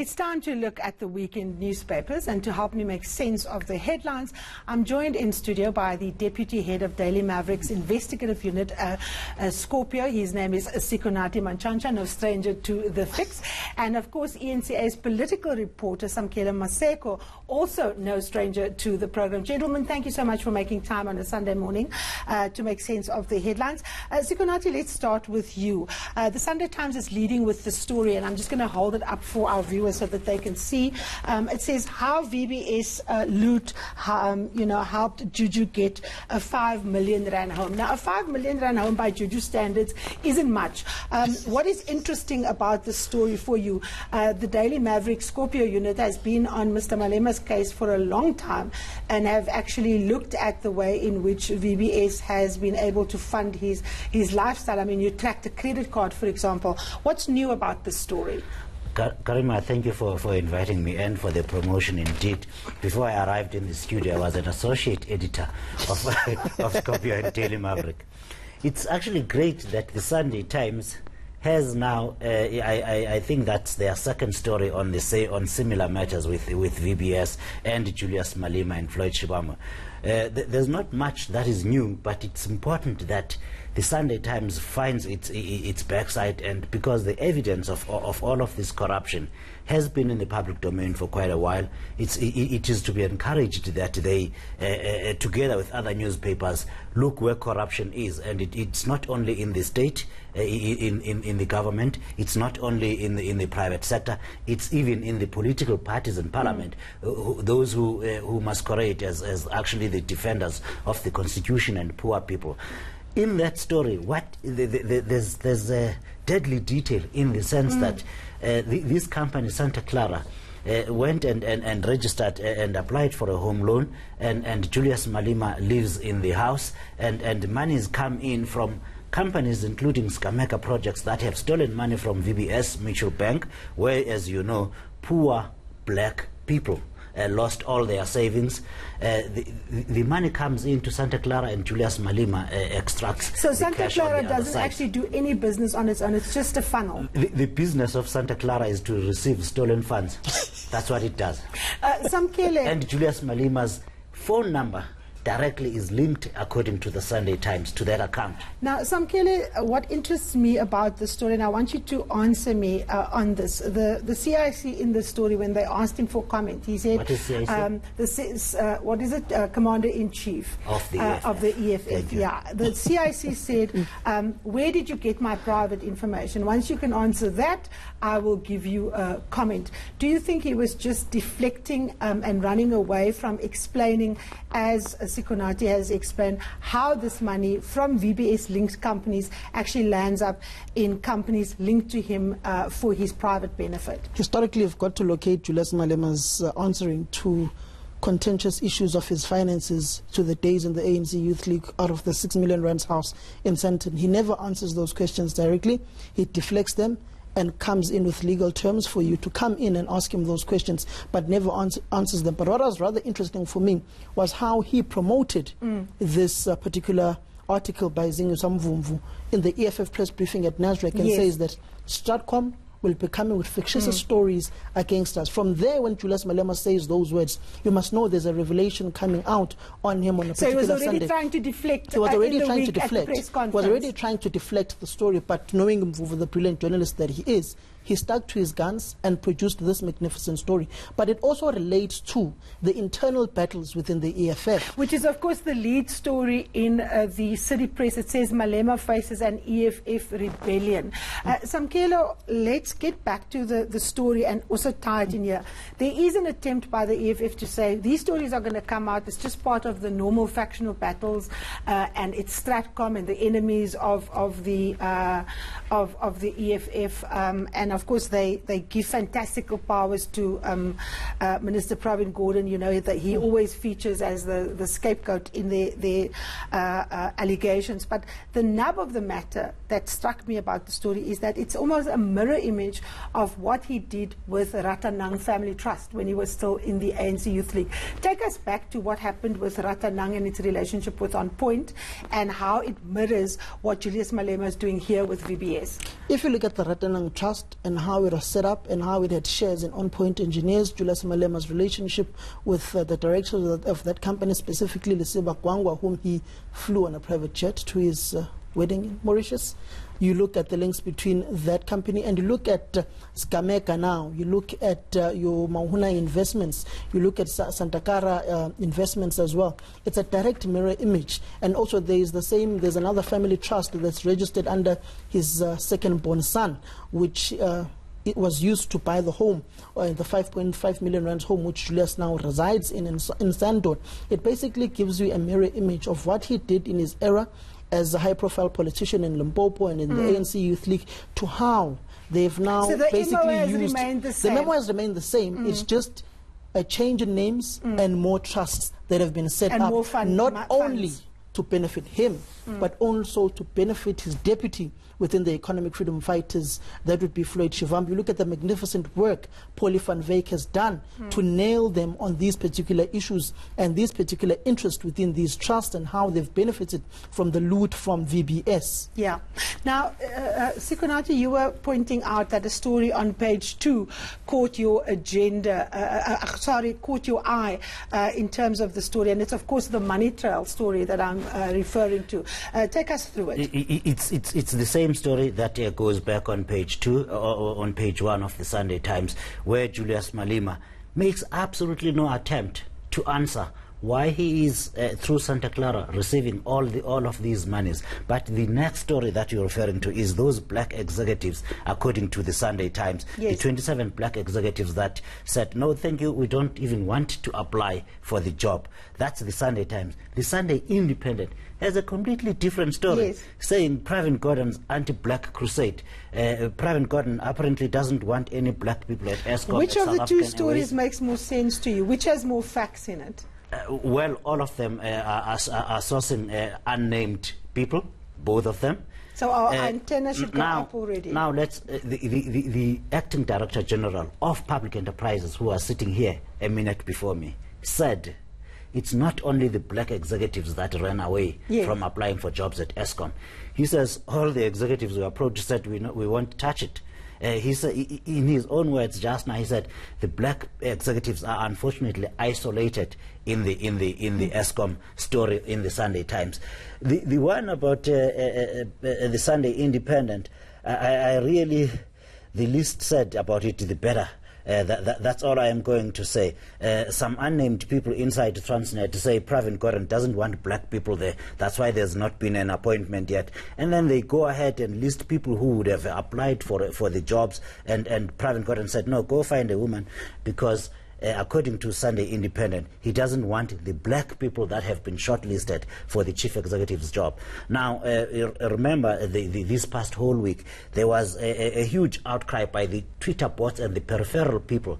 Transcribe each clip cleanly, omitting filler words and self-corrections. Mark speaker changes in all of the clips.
Speaker 1: It's time to look at the weekend newspapers, and to help me make sense of the headlines, I'm joined in studio by the Deputy Head of Daily Maverick's Investigative Unit, Scorpio. His name is Sikonati Manchancha, no stranger to the fix. And of course, ENCA's political reporter, Samkela Maseko, also no stranger to the program. Gentlemen, thank you so much for making time on a Sunday morning to make sense of the headlines. Sikonati, let's start with you. The Sunday Times is leading with the story, and I'm just going to hold it up for our viewers so that they can see. It says how VBS loot helped Juju get a 5 million rand home. Now, a 5 million rand home by Juju standards isn't much. What is interesting about this story for you? The Daily Maverick Scorpio unit has been on Mr. Malema's case for a long time and have actually looked at the way in which VBS has been able to fund his lifestyle. I mean, you tracked a credit card, for example. What's new about this story?
Speaker 2: Karima, thank you for inviting me and for the promotion indeed. Before I arrived in the studio, I was an associate editor of Scorpio and Daily Maverick. It's actually great that the Sunday Times has now, I think that's their second story on similar matters with VBS and Julius Malema and Floyd Shibama. There's not much that is new, but it's important that the Sunday Times finds its backside, and because the evidence of all of this corruption has been in the public domain for quite a while, it is to be encouraged that they, together with other newspapers, look where corruption is. And it's not only in the state, in the government, it's not only in the private sector, it's even in the political parties in parliament, those who masquerade as actually the defenders of the constitution and poor people. In that story, there's a deadly detail in the sense that this company, Santa Clara, went and registered and applied for a home loan, and Julius Malema lives in the house, and monies come in from companies including Skameka projects that have stolen money from VBS Mutual Bank, where, as you know, poor black people lost all their savings. The money comes into Santa Clara, and Julius Malema extracts.
Speaker 1: So Santa Clara doesn't actually do any business on its own, it's just a funnel.
Speaker 2: The business of Santa Clara is to receive stolen funds. That's what it does. And Julius Malema's phone number directly is linked, according to the Sunday Times, to that account.
Speaker 1: Now, Samkele, what interests me about the story, and I want you to answer me on this, the CIC in the story, when they asked him for comment, he said,
Speaker 2: what is CIC?
Speaker 1: What is it, Commander-in-Chief
Speaker 2: of the EFF.
Speaker 1: Of the EFF. Yeah, the CIC said, where did you get my private information? Once you can answer that, I will give you a comment. Do you think he was just deflecting and running away from explaining, as Sikonati has explained, how this money from VBS-linked companies actually lands up in companies linked to him for his private benefit?
Speaker 3: Historically, we've got to locate Julius Malema's answering to contentious issues of his finances to the days in the ANC Youth League out of the 6 million rands house in Sandton. He never answers those questions directly. He deflects them and comes in with legal terms for you to come in and ask him those questions, but never answers them. But what was rather interesting for me was how he promoted this particular article by Zingu Samvumvu in the EFF press briefing at Nasrec, and says that Stratcom will be coming with fictitious stories against us. From there, when Julius Malema says those words, you must know there's a revelation coming out on him on a particular Sunday.
Speaker 1: So he was already trying to deflect.
Speaker 3: He was already trying to deflect. He was already trying to deflect the story, but knowing him for the brilliant journalist that he is, he stuck to his guns and produced this magnificent story. But it also relates to the internal battles within the EFF.
Speaker 1: Which is, of course, the lead story in the city press. It says Malema faces an EFF rebellion. Samkelo, let's get back to the story and also tie it in here. There is an attempt by the EFF to say these stories are going to come out. It's just part of the normal factional battles, and it's Stratcom and the enemies of the EFF, and of course they give fantastical powers to Minister Pravin Gordhan. You know that he always features as the scapegoat in their allegations. But the nub of the matter that struck me about the story is that it's almost a mirror image of what he did with Ratanang Family Trust when he was still in the ANC Youth League. Take us back to what happened with Ratanang and its relationship with On Point, and how it mirrors what Julius Malema is doing here with VBS.
Speaker 3: If you look at the Ratanang Trust and how it was set up and how it had shares in On Point Engineers, Julius Malema's relationship with the director of that company, specifically Lesiba Kwangwa, whom he flew on a private jet to his wedding in Mauritius. You look at the links between that company, and you look at Skameka now, you look at your Mahuna investments, you look at Santa Clara investments as well. It's a direct mirror image. And also there's another family trust that's registered under his second born son, which it was used to buy the home, the 5.5 million rands home which Julius now resides in Sandton. It basically gives you a mirror image of what he did in his era as a high-profile politician in Limpopo and in the ANC Youth League, to how they've now basically used... The memo has remained the same. It's just a change in names and more trusts that have been set
Speaker 1: and
Speaker 3: up,
Speaker 1: more
Speaker 3: not only to benefit him, but also to benefit his deputy within the economic freedom fighters. That would be Floyd Shivambu. You look at the magnificent work Polly van Wyk has done to nail them on these particular issues and these particular interests within these trusts and how they've benefited from the loot from VBS.
Speaker 1: Yeah. Now, Sikonati, you were pointing out that a story on page 2 caught your caught your eye in terms of the story, and it's of course the money trail story that I'm referring to. Take us through it.
Speaker 2: It's the same story that goes back on page 2 or on page 1 of the Sunday Times, where Julius Malema makes absolutely no attempt to answer why he is through Santa Clara receiving all of these monies. But the next story that you're referring to is those black executives, according to the Sunday Times.
Speaker 1: Yes.
Speaker 2: The 27 black executives that said, no, thank you, we don't even want to apply for the job. That's the Sunday Times. The Sunday Independent has a completely different story,
Speaker 1: yes,
Speaker 2: saying Pravin Gordhan's anti-black crusade. Pravin Gordhan apparently doesn't want any black people at Eskom.
Speaker 1: Which of the two stories makes more sense to you? Which has more facts in it?
Speaker 2: Well, all of them are sourcing unnamed people, both of them.
Speaker 1: So our antenna should go up already.
Speaker 2: Now let's the acting director general of public enterprises, who are sitting here a minute before me, said it's not only the black executives that ran away from applying for jobs at Eskom. He says all the executives who approached said we won't touch it. He said, in his own words just now, he said the black executives are unfortunately isolated in the Eskom story in the Sunday Times. The one about the Sunday Independent, I really, the least said about it, the better. That's all I am going to say. Some unnamed people inside Transnet say Pravin Gordhan doesn't want black people there. That's why there's not been an appointment yet. And then they go ahead and list people who would have applied for the jobs. And Pravin Gordhan said, no, go find a woman, because according to Sunday Independent, he doesn't want the black people that have been shortlisted for the chief executive's job. Now, remember, this past whole week, there was a huge outcry by the Twitter bots and the peripheral people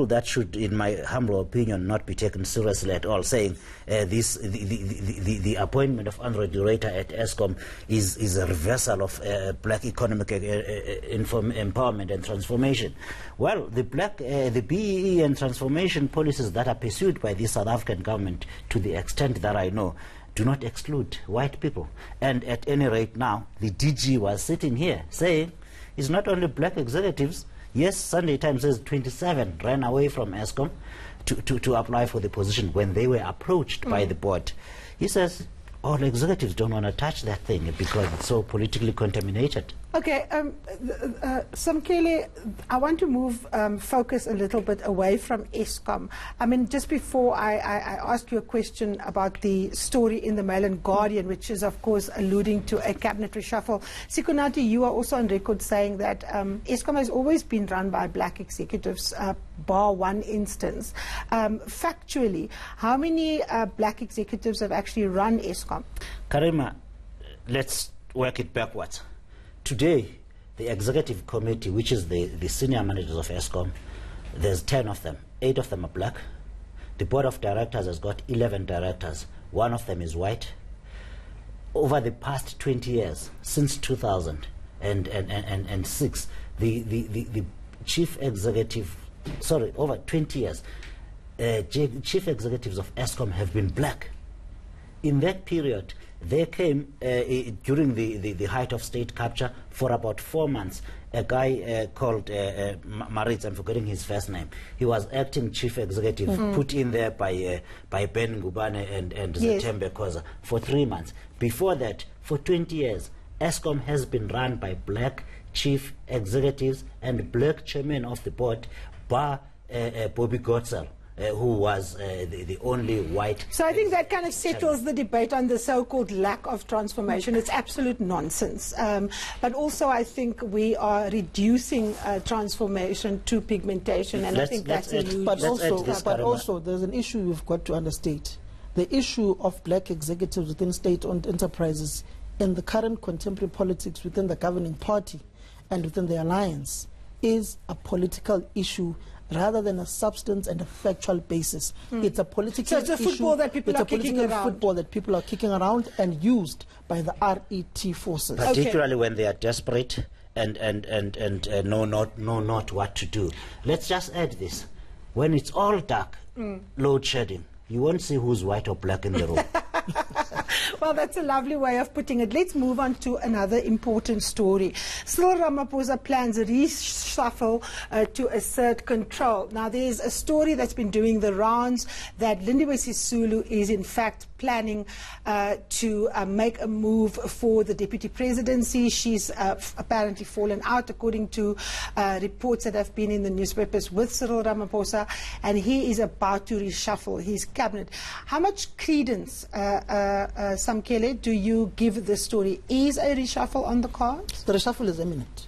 Speaker 2: that should, in my humble opinion, not be taken seriously at all, saying the appointment of Andre Durator at Eskom is a reversal of black economic empowerment and transformation. Well, the BEE and transformation policies that are pursued by the South African government, to the extent that I know, do not exclude white people. And at any rate now, the DG was sitting here saying it's not only black executives. Yes, Sunday Times says 27 ran away from Eskom to apply for the position when they were approached by the board. He says all executives don't want to touch that thing because it's so politically contaminated.
Speaker 1: Okay, Samkele, I want to move focus a little bit away from Eskom. I mean, just before I ask you a question about the story in the Mail and Guardian, which is, of course, alluding to a cabinet reshuffle. Sikonati, you are also on record saying that Eskom has always been run by black executives, bar one instance. Factually, how many black executives have actually run Eskom?
Speaker 2: Karima, let's work it backwards. Today, the executive committee, which is the senior managers of Eskom, there's 10 of them. 8 of them are black. The board of directors has got 11 directors. 1 of them is white. Over the past 20 years, since 2006, the chief executive, over 20 years, chief executives of Eskom have been black. In that period, There came, during the height of state capture, for about 4 months, a guy called Maritz, I'm forgetting his first name. He was acting chief executive, put in there by Ben Ngubane and Zetembe Khoza for 3 months. Before that, for 20 years, Eskom has been run by black chief executives and black chairman of the board, bar Bobby Gotzel, who was the only white.
Speaker 1: So I think that kind of settles the debate on the so-called lack of transformation. It's absolute nonsense. But also I think we are reducing transformation to pigmentation, and I think that's a huge...
Speaker 3: But also there's an issue you've got to understate. The issue of black executives within state-owned enterprises in the current contemporary politics within the governing party and within the alliance is a political issue rather than a substance and a factual basis. It's a political issue.
Speaker 1: So it's a football that people are kicking around.
Speaker 3: It's a political football that people are kicking around and used by the RET forces.
Speaker 2: Particularly when they are desperate and know not what to do. Let's just add this. When it's all dark, load shedding, you won't see who's white or black in the room.
Speaker 1: Well, that's a lovely way of putting it. Let's move on to another important story. Cyril Ramaphosa plans a reshuffle to assert control. Now, there's a story that's been doing the rounds that Lindiwe Sisulu is in fact planning to make a move for the deputy presidency. She's apparently fallen out, according to reports that have been in the newspapers, with Cyril Ramaphosa, and he is about to reshuffle his cabinet. How much credence, Samkele, do you give this story? Is a reshuffle on the cards?
Speaker 3: The reshuffle is imminent.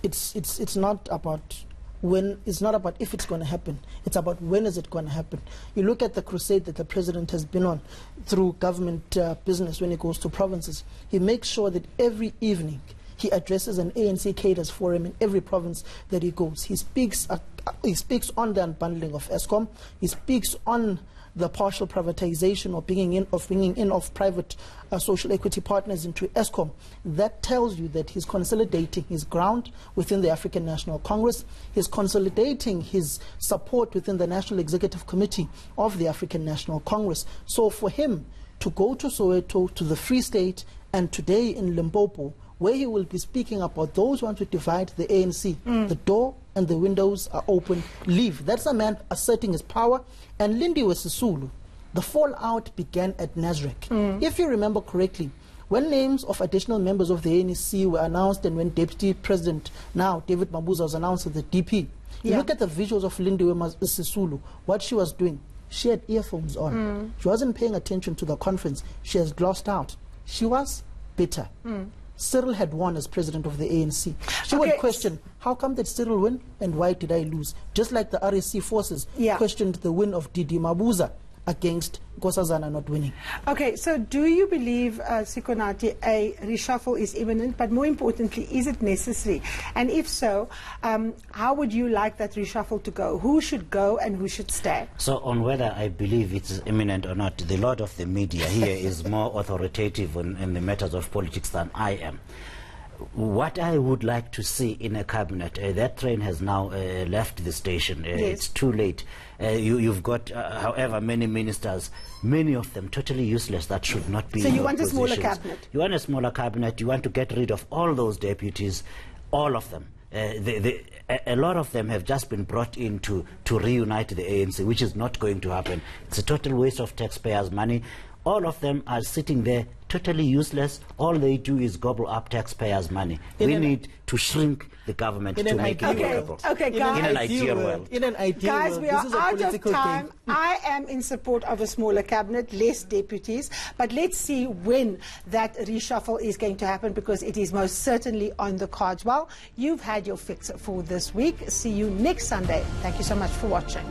Speaker 3: It's not about when, it's not about if it's going to happen. It's about when is it going to happen. You look at the crusade that the president has been on through government business when he goes to provinces. He makes sure that every evening he addresses an ANC cadres forum in every province that he goes. He speaks on the unbundling of Eskom. He speaks on the partial privatization or bringing in of private social equity partners into Eskom. That tells you that he's consolidating his ground within the African National Congress. He's consolidating his support within the National Executive Committee of the African National Congress. So for him to go to Soweto, to the Free State, and today in Limpopo, where he will be speaking about those who want to divide the ANC, the door and the windows are open. Leave. That's a man asserting his power. And Lindiwe Sisulu, the fallout began at Nasrec. If you remember correctly, when names of additional members of the ANC were announced and when Deputy President, now David Mabuza, was announced as the DP, you look at the visuals of Lindiwe Sisulu, what she was doing. She had earphones on. She wasn't paying attention to the conference. She has glossed out. She was bitter. Cyril had won as president of the ANC. She would question, how come did Cyril win and why did I lose? Just like the RSC forces questioned the win of Didi Mabuza against Nkosazana not winning.
Speaker 1: Okay, so do you believe, Sikonati, a reshuffle is imminent, but more importantly, is it necessary? And if so, how would you like that reshuffle to go? Who should go and who should stay? So
Speaker 2: on whether I believe it's imminent or not, the lord of the media here is more authoritative in the matters of politics than I am. What I would like to see in a cabinet, that train has now left the station. It's too late. You've got however many ministers, many of them totally useless, that should not be. So you want a smaller cabinet? You want a smaller cabinet. You want to get rid of all those deputies, all of them. A lot of them have just been brought in to reunite the ANC, which is not going to happen. It's a total waste of taxpayers' money. All of them are sitting there totally useless. All they do is gobble up taxpayers' money. We need to shrink the government to make it workable.
Speaker 1: Okay, guys.
Speaker 2: In an ideal world.
Speaker 3: In an ideal world.
Speaker 1: Guys, we are out of time. I am in support of a smaller cabinet, less deputies. But let's see when that reshuffle is going to happen, because it is most certainly on the cards. Well, you've had your fix for this week. See you next Sunday. Thank you so much for watching.